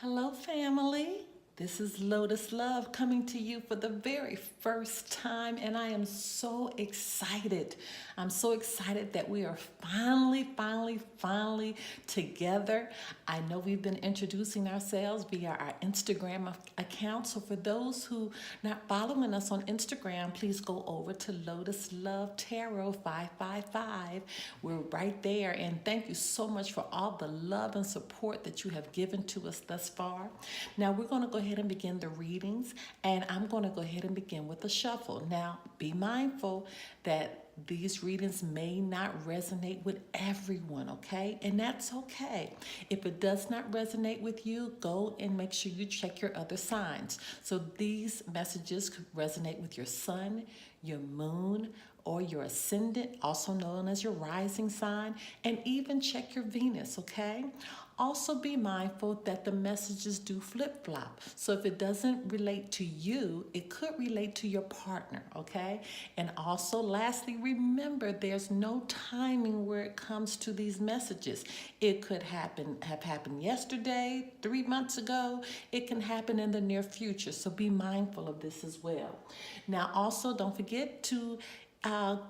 Hello, family. This is Lotus Love coming to you for the very first time, and I am so excited. I'm so excited that we are finally together. I know we've been introducing ourselves via our Instagram account, so for those who not following us on Instagram, please go over to Lotus Love Tarot 555. We're right there, and thank you so much for all the love and support that you have given to us thus far. Now we're going to go ahead and begin the readings, and I'm going to go ahead and begin with a shuffle. Now be mindful that these readings may not resonate with everyone, okay? And that's okay. If it does not resonate with you, go and make sure you check your other signs. So these messages could resonate with your sun, your moon, or your ascendant, also known as your rising sign, and even check your Venus, okay? Also be mindful that the messages do flip-flop. So if it doesn't relate to you, it could relate to your partner, okay? And also, lastly, remember there's no timing where it comes to these messages. It could have happened yesterday, 3 months ago. It can happen in the near future. So be mindful of this as well. Now, also, don't forget to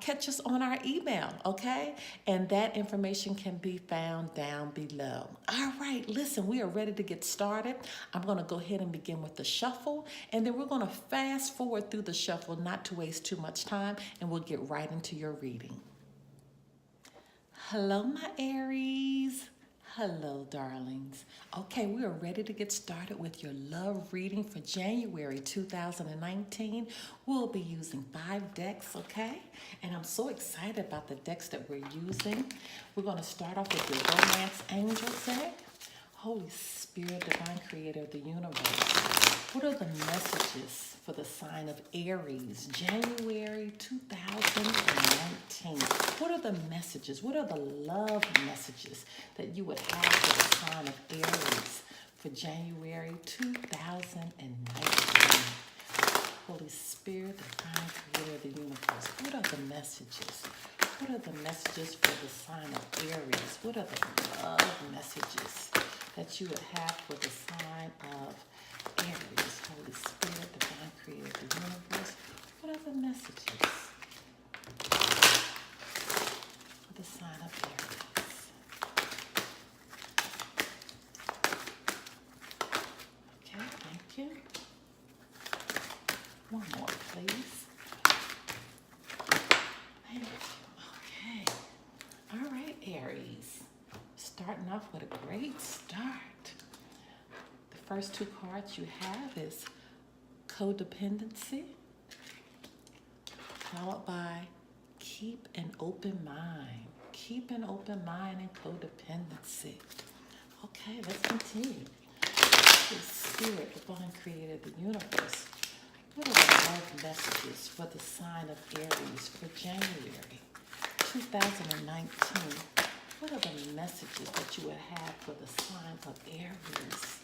catch us on our email, okay? And that information can be found down below. All right, listen, we are ready to get started. I'm going to go ahead and begin with the shuffle, and then we're going to fast forward through the shuffle, not to waste too much time, and we'll get right into your reading. Hello, my Aries. Hello, darlings. Okay, we are ready to get started with your love reading for January 2019. We'll be using 5 decks, okay? And I'm so excited about the decks that we're using. We're going to start off with your Romance Angel deck. Holy Spirit, Divine Creator of the Universe, what are the messages for the sign of Aries, January 2019? What are the messages? What are the love messages that you would have for the sign of Aries for January 2019? Holy Spirit, Divine Creator of the Universe, what are the messages? What are the messages for the sign of Aries? What are the love messages that you would have for the sign of Aries? Holy Spirit, Divine Creator of the Universe, what are the messages for the sign of Aries? Okay, thank you. One more, please. Thank you. Okay. All right, Aries. Starting off with a great start. The first 2 cards you have is codependency, followed by keep an open mind. Keep an open mind and codependency. Okay, let's continue. The Spirit, Divine Creator of the Universe, what are the love messages for the sign of Aries for January 2019? What are the messages that you would have for the sign of Aries?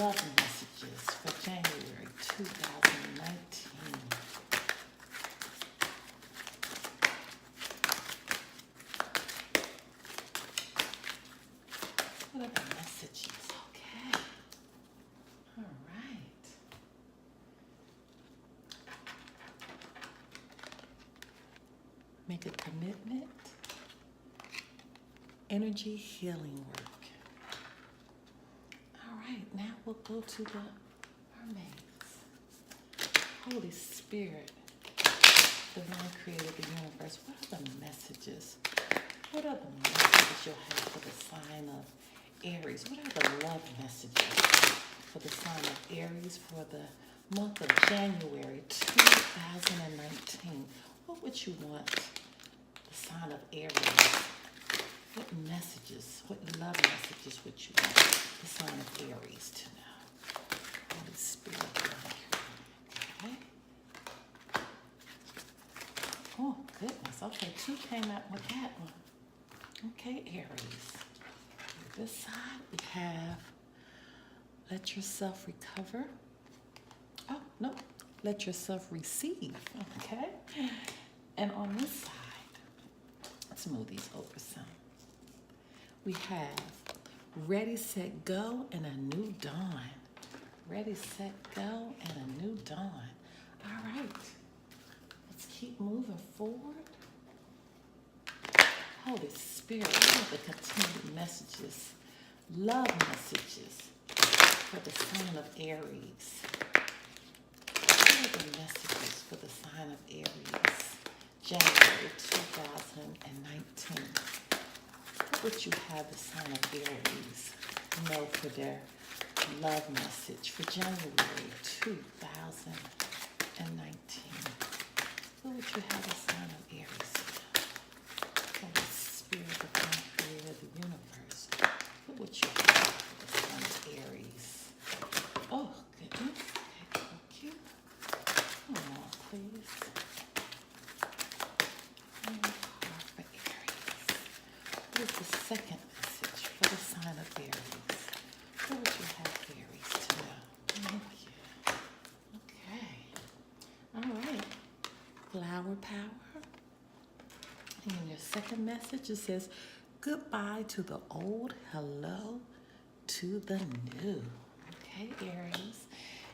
Love messages for January 2019. What are the messages? Okay. All right. Make a commitment. Energy healing work. All right, now we'll go to the mermaids. Holy Spirit, Divine Creator of the Universe, what are the messages? What are the messages you'll have for the sign of Aries? What are the love messages for the sign of Aries for the month of January 2019? What would you want the sign of Aries? What messages, what love messages would you want the sign of Aries to know? Holy Spirit, okay. Oh, goodness. Okay, 2 came out with that one. Okay, Aries. This side we have let yourself recover. Oh, no, let yourself receive. Okay. And on this side, let's move these over some. We have Ready, set, go, and a new dawn. Ready, set, go, and a new dawn. All right. Let's keep moving forward. Holy Spirit, what are the continued messages? Love messages for the sign of Aries. What are the messages for the sign of Aries? January 2019. What would you have the sign of Aries know for their love message for January 2019? What would you have the sign of Aries? Holy Spirit, the creator of the universe. What would you have for the sign of Aries? Oh, goodness. Okay, thank you. One more, please. One more card for Aries. What is the second message for the sign of Aries? What would you have Aries to know? Thank you. Okay. All right. Flower power. And in your second message, it says, goodbye to the old, hello to the new. Okay, Aries.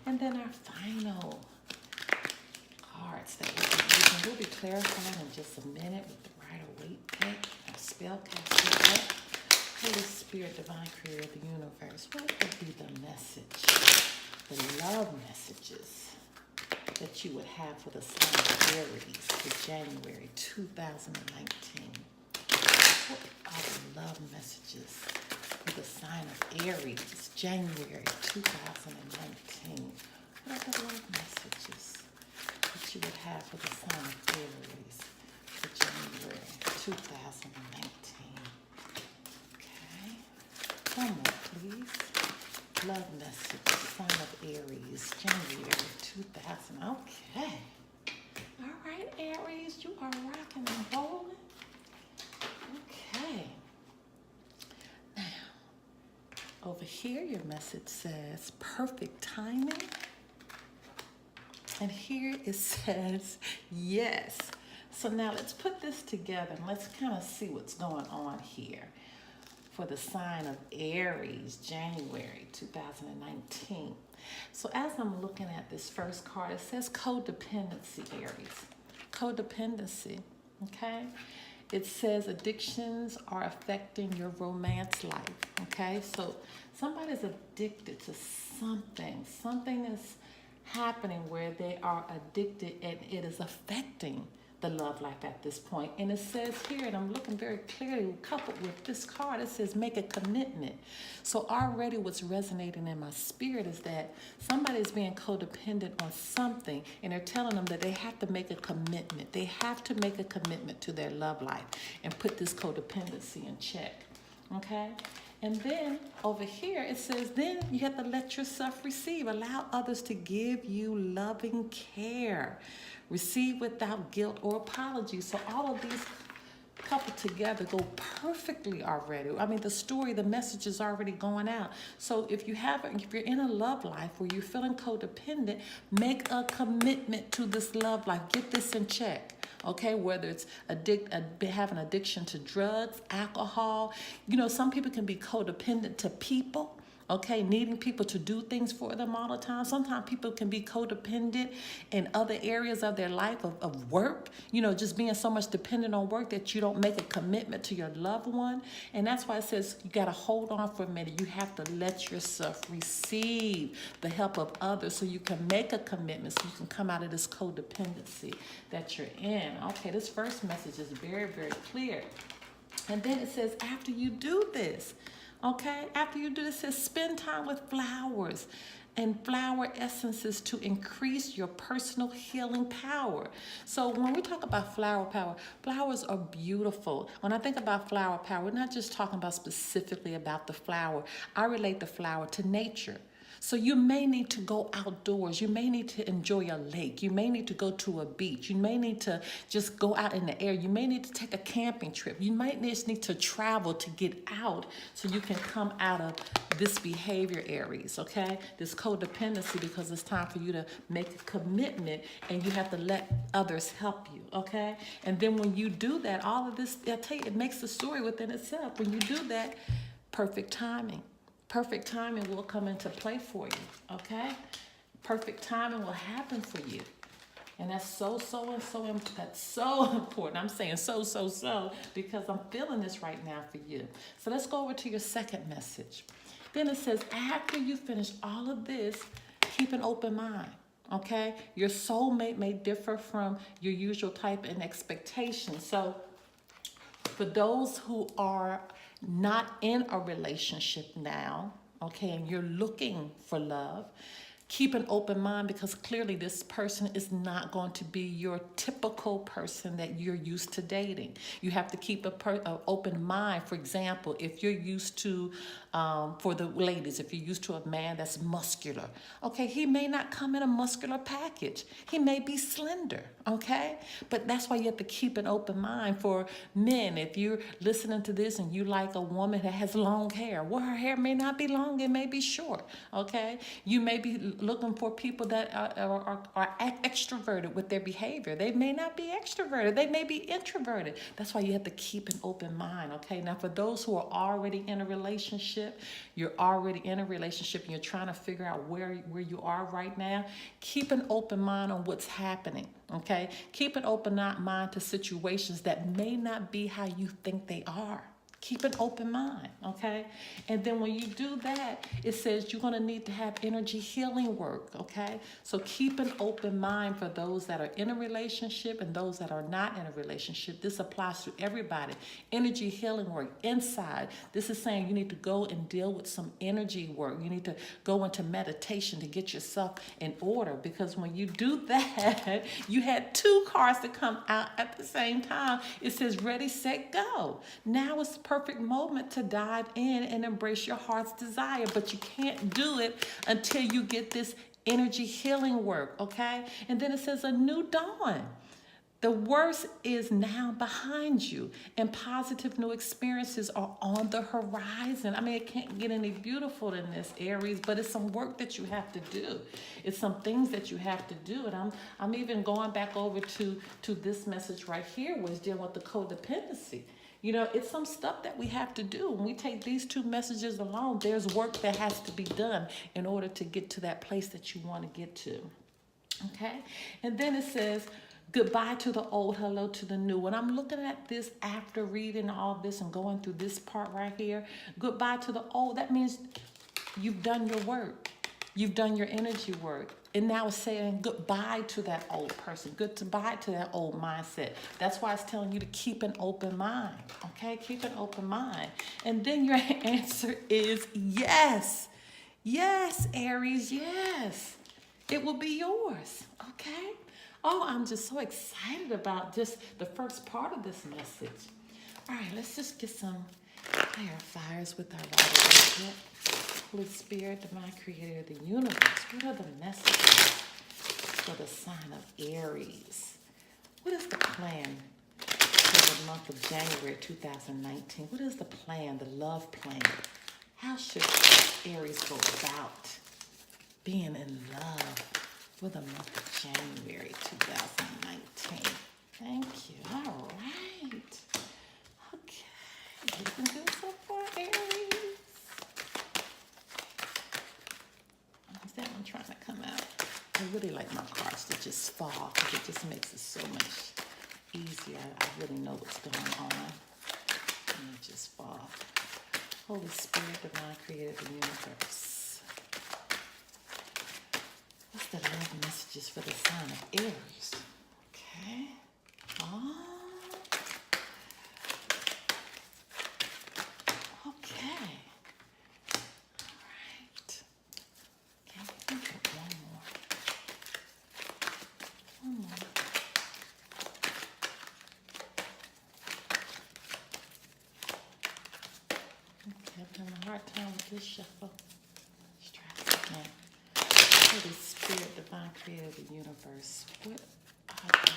And then our final cards that we'll be using will be clarified in just a minute with the Rider-Waite deck, our spellcaster deck. Holy Spirit, divine creator of the universe, what would be the message, the love messages that you would have for the sign of Aries for January 2019? What are the love messages for the sign of Aries, January 2019? What are the love messages that you would have for the sign of Aries for January 2019? Okay. One more, please. Love message, sign of Aries, January 2000. Okay. All right, Aries, you are rocking and rolling. Okay. Now, over here, your message says perfect timing. And here it says yes. So now let's put this together and let's kind of see what's going on here for the sign of Aries, January 2019. So as I'm looking at this first card, it says codependency, Aries. Codependency, okay? It says addictions are affecting your romance life, okay? So somebody's addicted to something. Something is happening where they are addicted and it is affecting the love life at this point. And it says here, and I'm looking very clearly, coupled with this card, it says make a commitment. So already what's resonating in my spirit is that somebody is being codependent on something and they're telling them that they have to make a commitment. They have to make a commitment to their love life and put this codependency in check, okay? And then over here, it says, then you have to let yourself receive. Allow others to give you loving care. Receive without guilt or apology. So all of these coupled together go perfectly already. I mean, the story, the message is already going out. So if you're in a love life where you're feeling codependent, make a commitment to this love life. Get this in check. Okay, whether it's having addiction to drugs, alcohol. You know, some people can be codependent to people. Okay, needing people to do things for them all the time. Sometimes people can be codependent in other areas of their life, of work, you know, just being so much dependent on work that you don't make a commitment to your loved one. And that's why it says you got to hold on for a minute. You have to let yourself receive the help of others so you can make a commitment, so you can come out of this codependency that you're in. Okay, this first message is very, very clear. And then it says after you do this, okay, after you do this, it says spend time with flowers and flower essences to increase your personal healing power. So when we talk about flower power, flowers are beautiful. When I think about flower power, we're not just talking about specifically about the flower. I relate the flower to nature. So you may need to go outdoors. You may need to enjoy a lake. You may need to go to a beach. You may need to just go out in the air. You may need to take a camping trip. You might just need to travel to get out so you can come out of this behavior, Aries, okay? This codependency, because it's time for you to make a commitment and you have to let others help you, okay? And then when you do that, all of this, I tell you, it makes the story within itself. When you do that, perfect timing. Perfect timing will come into play for you, okay? Perfect timing will happen for you. And that's that's so important. I'm saying so, because I'm feeling this right now for you. So let's go over to your second message. Then it says, after you finish all of this, keep an open mind. Okay? Your soulmate may differ from your usual type and expectation. So for those who are not in a relationship now, okay, and you're looking for love, keep an open mind, because clearly this person is not going to be your typical person that you're used to dating. You have to keep an open mind. For example, if you're used to, for the ladies, if you're used to a man that's muscular, okay, he may not come in a muscular package. He may be slender, okay? But that's why you have to keep an open mind. For men, if you're listening to this and you like a woman that has long hair, well, her hair may not be long, it may be short, okay? You may be looking for people that are extroverted with their behavior. They may not be extroverted. They may be introverted. That's why you have to keep an open mind, okay? Now, for those who are already in a relationship, you're already in a relationship and you're trying to figure out where you are right now, keep an open mind on what's happening, okay? Keep an open mind to situations that may not be how you think they are. Keep an open mind, okay? And then when you do that, it says you're going to need to have energy healing work, okay? So keep an open mind for those that are in a relationship and those that are not in a relationship. This applies to everybody. Energy healing work inside. This is saying you need to go and deal with some energy work. You need to go into meditation to get yourself in order, because when you do that, you had two cards that come out at the same time. It says ready, set, go. Now it's the perfect moment to dive in and embrace your heart's desire, but you can't do it until you get this energy healing work, okay? And then it says a new dawn. The worst is now behind you, and positive new experiences are on the horizon. I mean, it can't get any beautiful than this, Aries, but it's some work that you have to do. It's some things that you have to do. And I'm even going back over to this message right here, was dealing with the codependency. You know, it's some stuff that we have to do. When we take these two messages alone, there's work that has to be done in order to get to that place that you want to get to. Okay? And then it says, goodbye to the old, hello to the new. When I'm looking at this after reading all this and going through this part right here, goodbye to the old, that means you've done your work. You've done your energy work. And now it's saying goodbye to that old person. Goodbye to that old mindset. That's why it's telling you to keep an open mind. Okay? Keep an open mind. And then your answer is yes. Yes, Aries, yes. It will be yours. Okay? Oh, I'm just so excited about just the first part of this message. All right, let's just get some clarifiers with our Bible. Holy Spirit, divine creator of the universe, what are the messages for the sign of Aries? What is the plan for the month of January 2019? What is the plan, the love plan? How should Aries go about being in love for the month of January 2019? Thank you. All right. Okay. You can do so far, Aries. Is that one trying to come out? I really like my cards to just fall, because it just makes it so much easier. I really know what's going on. And it just fall. Holy Spirit, divine creator of the universe. What's the love messages for the sign of Aries? Okay. Oh. Okay. All right. Okay, I think one more. One more. Okay, I'm having a hard time with this shuffle. Let's try this again. Holy Spirit, divine creator of the universe, what are the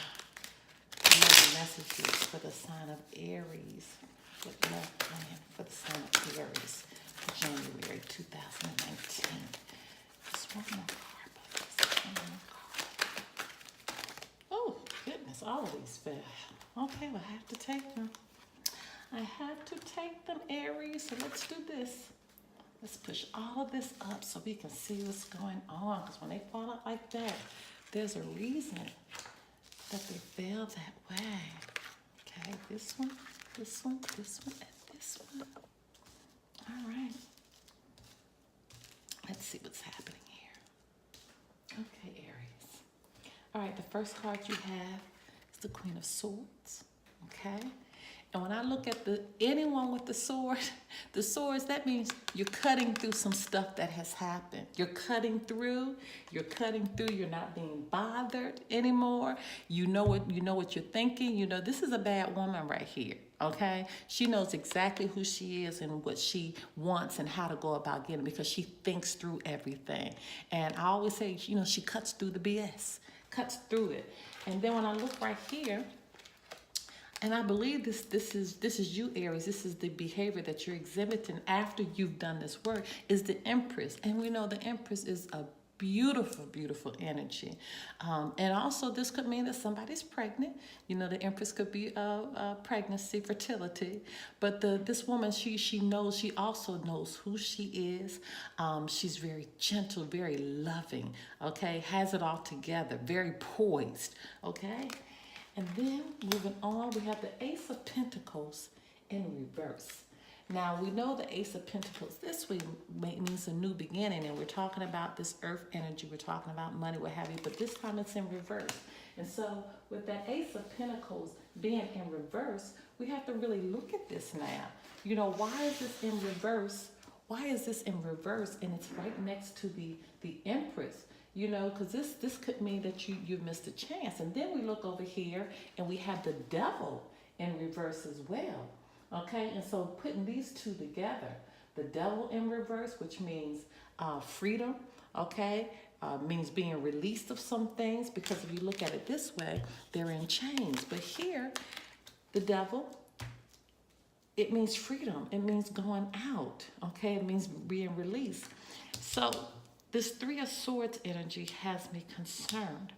love messages for the sign of Aries? What love plan for the sign of Aries for January 2019? Just one more card, please. One more card. Oh, goodness, all of these fell. Okay, well, I have to take them. I have to take them, Aries. So let's do this. Let's push all this up so we can see what's going on. Because when they fall out like that, there's a reason that they fell that way. Okay, this one, this one, this one, and this one. All right. Let's see what's happening here. Okay, Aries. All right, the first card you have is the Queen of Swords. Okay. And when I look at anyone with the swords, that means you're cutting through some stuff that has happened. You're cutting through, you're not being bothered anymore. You know what you're thinking. You know, this is a bad woman right here. Okay? She knows exactly who she is and what she wants and how to go about getting it because she thinks through everything. And I always say, you know, she cuts through the BS, cuts through it. And then when I look right here, and I believe this is you, Aries. This is the behavior that you're exhibiting after you've done this work, is the Empress. And we know the Empress is a beautiful, beautiful energy. And also this could mean that somebody's pregnant. You know, the Empress could be a pregnancy, fertility. But this woman, she also knows who she is. She's very gentle, very loving, okay? Has it all together, very poised, okay? And then, moving on, we have the Ace of Pentacles in reverse. Now, we know the Ace of Pentacles this way means a new beginning, and we're talking about this earth energy, we're talking about money, what have you, but this time it's in reverse. And so, with that Ace of Pentacles being in reverse, we have to really look at this now. You know, why is this in reverse? Why is this in reverse? And it's right next to the Empress. You know, because this could mean that you missed a chance. And then we look over here and we have the Devil in reverse as well. Okay, and so putting these two together, the Devil in reverse, which means freedom, okay, means being released of some things, because if you look at it this way, they're in chains. But here, the Devil, it means freedom. It means going out, okay? It means being released. So this Three of Swords energy has me concerned.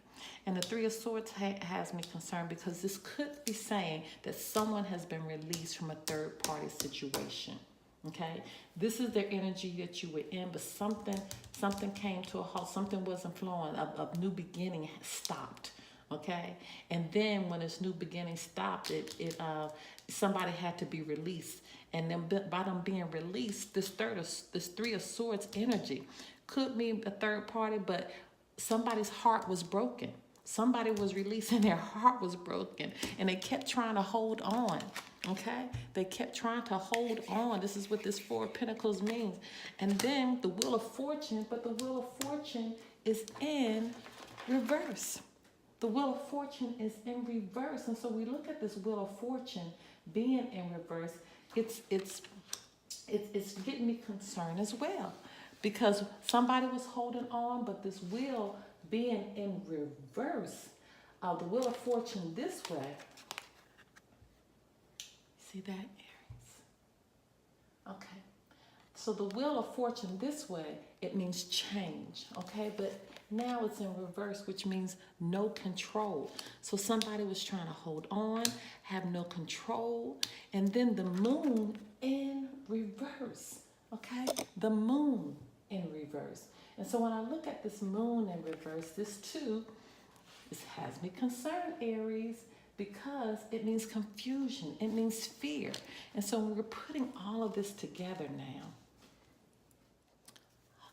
And the Three of Swords has me concerned because this could be saying that someone has been released from a third-party situation, okay? This is their energy that you were in, but something came to a halt. Something wasn't flowing. A new beginning stopped, okay? And then when this new beginning stopped, somebody had to be released. And then by them being released, this Three of Swords energy could mean a third party, but somebody's heart was broken. Somebody was released and their heart was broken, and they kept trying to hold on, okay? They kept trying to hold on. This is what this Four of Pentacles means. And then the Wheel of Fortune, but the Wheel of Fortune is in reverse. The Wheel of Fortune is in reverse. And so we look at this Wheel of Fortune being in reverse, it's getting me concerned as well. Because somebody was holding on, but this wheel being in reverse, the Wheel of Fortune this way. See that, Aries? Okay. So the Wheel of Fortune this way, it means change, okay? But now it's in reverse, which means no control. So somebody was trying to hold on, have no control, and then the Moon in reverse, okay? The Moon in reverse. And so when I look at this Moon in reverse, this has me concerned, Aries, because it means confusion, it means fear. And so we're putting all of this together now.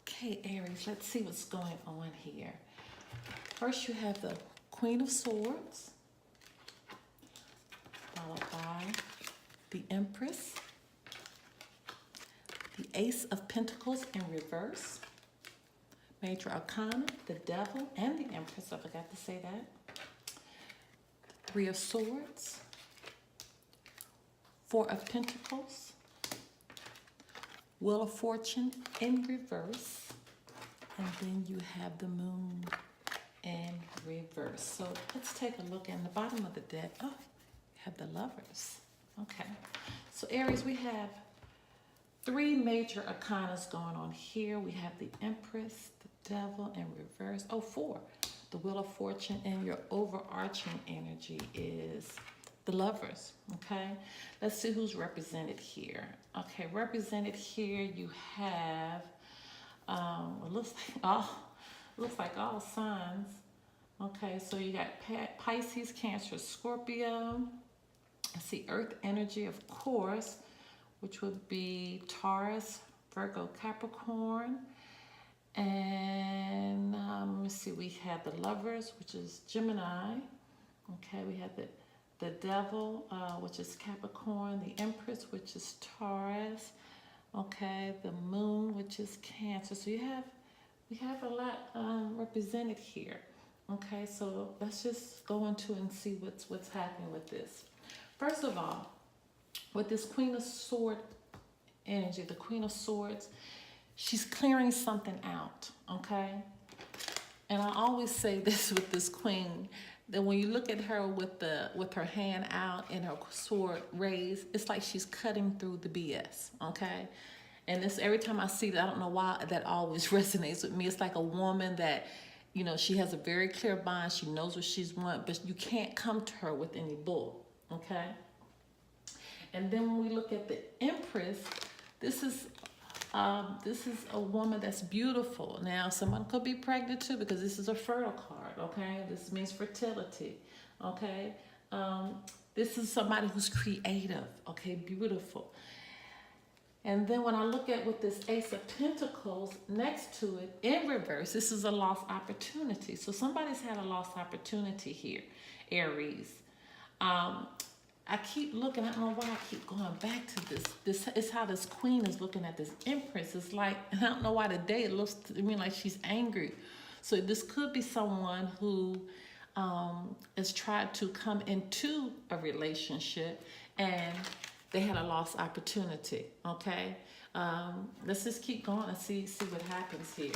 Okay, Aries, let's see what's going on here. First, you have the Queen of Swords, followed by the Empress, the Ace of Pentacles in reverse, Major Arcana, the Devil, and the Empress. I forgot to say that. Three of Swords, Four of Pentacles, Wheel of Fortune in reverse, and then you have the Moon in reverse. So let's take a look at the bottom of the deck. Oh, you have the Lovers. Okay. So Aries, we have three major arcanas going on here. We have the Empress, the Devil in reverse. Oh, four. The Wheel of Fortune, and your overarching energy is The Lovers, okay? Let's see who's represented here. Okay, represented here you have, it looks like all signs. Okay, so you got Pisces, Cancer, Scorpio. I see Earth energy, of course, which would be Taurus, Virgo, Capricorn. And let me see, we have the Lovers, which is Gemini. Okay, we have the Devil, which is Capricorn, the Empress, which is Taurus. Okay, the Moon, which is Cancer. So we have a lot represented here. Okay, so let's just go into and see what's happening with this. First of all, with this Queen of Swords energy, the Queen of Swords, she's clearing something out, okay? And I always say this with this queen, that when you look at her with her hand out and her sword raised, it's like she's cutting through the BS, okay? And this, every time I see that, I don't know why that always resonates with me. It's like a woman that, you know, she has a very clear mind. She knows what she's want, but you can't come to her with any bull, okay? And then when we look at the Empress, this is a woman that's beautiful. Now, someone could be pregnant too, because this is a fertile card, okay? This means fertility, okay? This is somebody who's creative, okay? Beautiful. And then when I look at with this Ace of Pentacles next to it, in reverse, this is a lost opportunity. So somebody's had a lost opportunity here, Aries. I keep looking, I don't know why I keep going back to this. This is how this queen is looking at this Empress. It's like, I don't know why today it looks to me like she's angry. So this could be someone who has tried to come into a relationship and they had a lost opportunity, okay? Let's just keep going and see what happens here,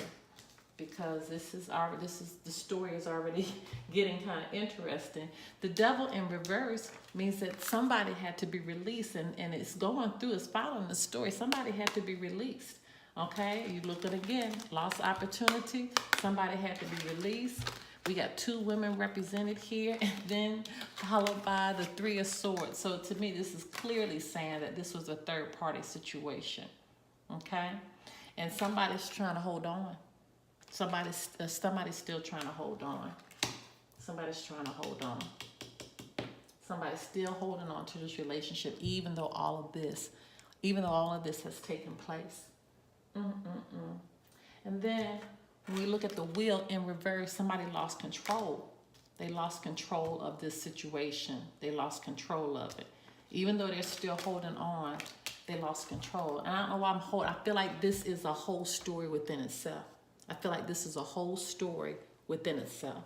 because the story is already getting kind of interesting. The Devil in reverse means that somebody had to be released, and it's going through, it's following the story. Somebody had to be released, okay? You look at it again, lost opportunity, somebody had to be released. We got two women represented here, and then followed by the Three of Swords. So to me, this is clearly saying that this was a third-party situation, okay? And somebody's trying to hold on. Somebody's still trying to hold on. Somebody's trying to hold on. Somebody's still holding on to this relationship, even though all of this has taken place. And then when we look at the Wheel in reverse, somebody lost control. They lost control of this situation. They lost control of it. Even though they're still holding on, they lost control. And I don't know why I feel like this is a whole story within itself. I feel like this is a whole story within itself.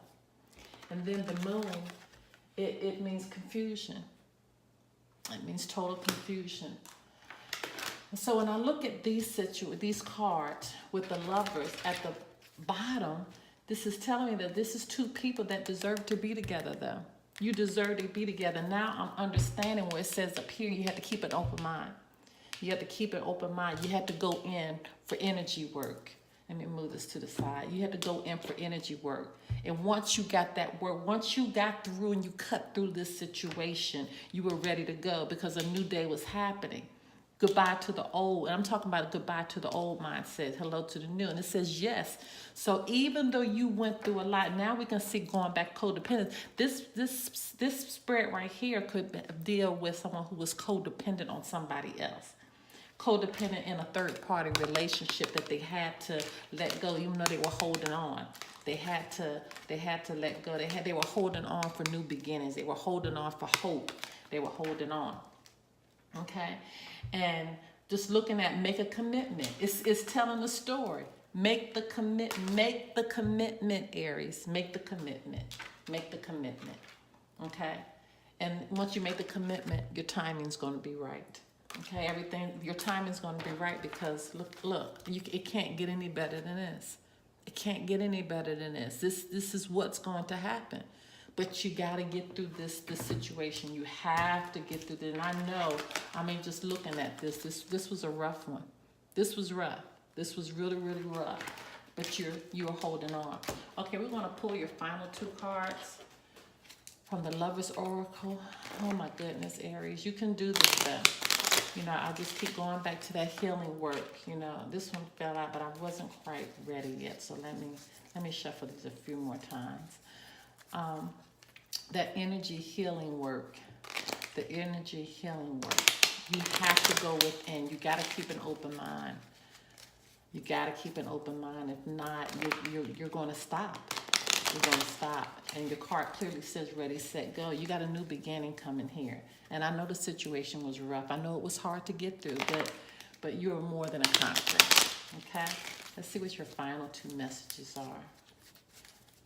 And then the Moon, it means confusion. It means total confusion. And so when I look at these cards with the Lovers at the bottom, this is telling me that this is two people that deserve to be together, though. You deserve to be together. Now I'm understanding where it says up here, you have to keep an open mind. You have to keep an open mind. You have to go in for energy work. Let me move this to the side. You have to go in for energy work. And once you got that work, once you got through and you cut through this situation, you were ready to go because a new day was happening. Goodbye to the old. And I'm talking about goodbye to the old mindset. Hello to the new. And it says yes. So even though you went through a lot, now we can see going back codependent. This spread right here could deal with someone who was codependent on somebody else. Codependent in a third-party relationship that they had to let go, even though they were holding on. They had to let go. They were holding on for new beginnings. They were holding on for hope. They were holding on. Okay, and just looking at make a commitment. It's telling the story. Make the commitment, Aries. Make the commitment. Make the commitment. Okay, and once you make the commitment, your timing's going to be right. Okay, your timing's going to be right because look, it can't get any better than this. It can't get any better than this. This is what's going to happen. But you got to get through this situation. You have to get through this. And I know, just looking at this was a rough one. This was rough. This was really, really rough. But you're holding on. Okay, we're going to pull your final two cards. From the Lover's Oracle. Oh my goodness, Aries, you can do this stuff. You know, I just keep going back to that healing work. You know, this one fell out, but I wasn't quite ready yet. So let me shuffle these a few more times. That energy healing work. The energy healing work. You have to go within. You got to keep an open mind. You got to keep an open mind. If not, you're going to stop. You're going to stop. And your card clearly says ready, set, go. You got a new beginning coming here. And I know the situation was rough. I know it was hard to get through, but you're more than a conqueror. Okay? Let's see what your final two messages are.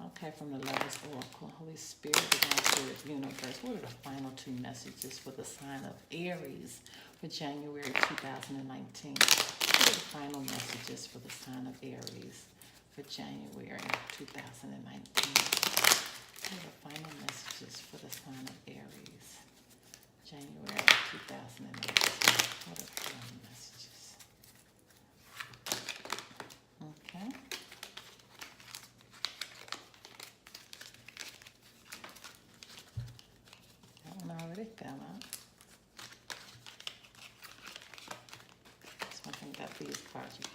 Okay, from the Lover's Oracle. Holy Spirit, Divine Spirit, Universe. What are the final two messages for the sign of Aries for January 2019? What are the final messages for the sign of Aries for January 2019? What are the final messages for the sign of Aries, January 2019? What are the final messages? Okay. That one already fell out. That's one thing about these cards. You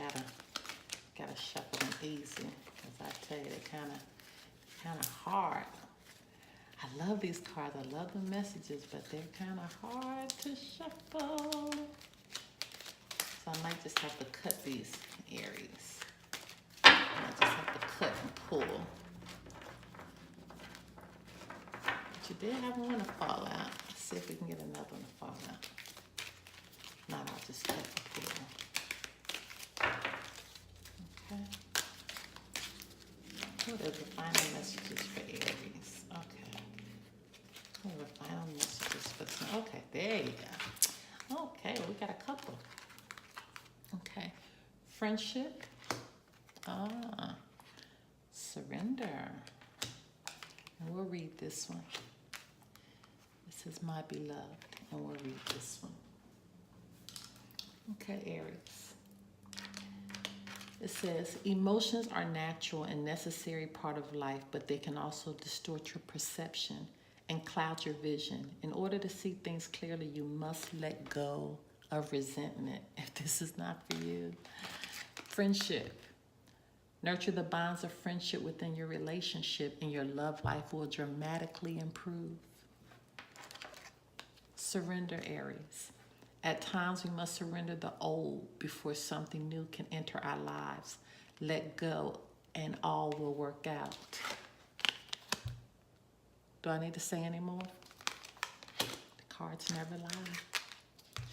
gotta shuffle them easy, because I tell you, they're kind of hard. I love these cards. I love the messages, but they're kind of hard to shuffle. So I might just have to cut these, Aries. I might just have to cut and pull. But you did have one to fall out. Let's see if we can get another one to fall out. If not, I'll just cut and pull. Okay. What are the final messages for Aries? Okay. What are the final messages for this? Okay, there you go. Okay, well, we got a couple. Okay. Friendship. Surrender. And we'll read this one. This is My Beloved, and we'll read this one. Okay, Aries. It says, emotions are natural and necessary part of life, but they can also distort your perception and cloud your vision. In order to see things clearly, you must let go of resentment if this is not for you. Friendship. Nurture the bonds of friendship within your relationship, and your love life will dramatically improve. Surrender, Aries. At times, we must surrender the old before something new can enter our lives. Let go, and all will work out. Do I need to say any more? The cards never lie.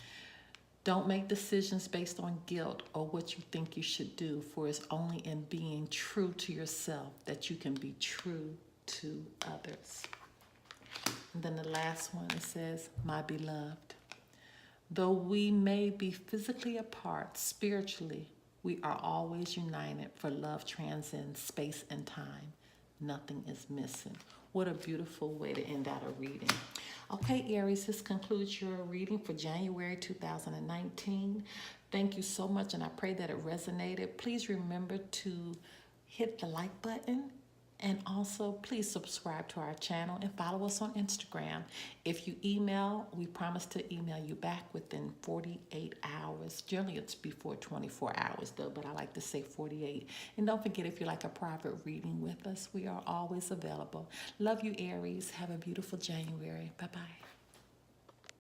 Don't make decisions based on guilt or what you think you should do, for it's only in being true to yourself that you can be true to others. And then the last one, it says, My Beloved. Though we may be physically apart, spiritually, we are always united, for love transcends space and time. Nothing is missing. What a beautiful way to end out a reading. Okay, Aries, this concludes your reading for January 2019. Thank you so much, and I pray that it resonated. Please remember to hit the like button. And also, please subscribe to our channel and follow us on Instagram. If you email, we promise to email you back within 48 hours. Generally, it's before 24 hours, though, but I like to say 48. And don't forget, if you like a private reading with us, we are always available. Love you, Aries. Have a beautiful January. Bye-bye.